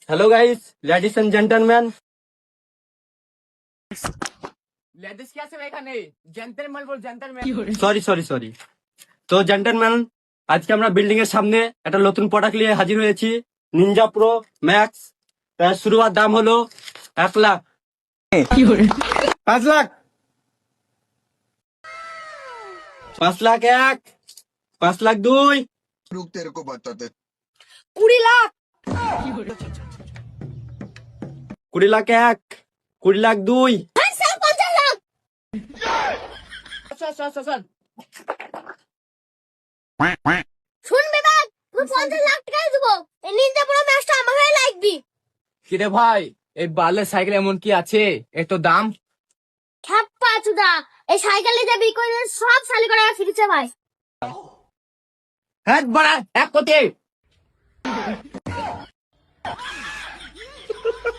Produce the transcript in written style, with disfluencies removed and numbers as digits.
Hello guys, ladies and gentleman. Ladies কি আছে এখানে? জেন্টলম্যান বল, জেন্টলম্যান। সরি। তো জেন্টলম্যান, আজকে আমরা বিল্ডিং এর সামনে একটা নতুন প্রোডাক্ট নিয়ে হাজির হয়েছি, নিনজা প্রো ম্যাক্স। তার শুরুয়াত দাম হলো 1 লাখ। 5 লাখ, 5 লাখ 1, 5 লাখ 2, रुक तेरे को बताते 20 লাখ, 20 লাখ 1, 20 লাখ 2। চল। শুন বেটা, তুই 50 লাখ টাকাই দেবো, এই নিনজা প্রো ম্যাক্সটা আমার হয়ে লাগবি। কিরে ভাই, এই বালের সাইকেল এমন কি আছে এত দাম? খ্যাপা চুদা, এই সাইকেলে যাবি করে সব সালি করে ফিরেছে ভাই। হ্যাঁ বড়া এক কোটি।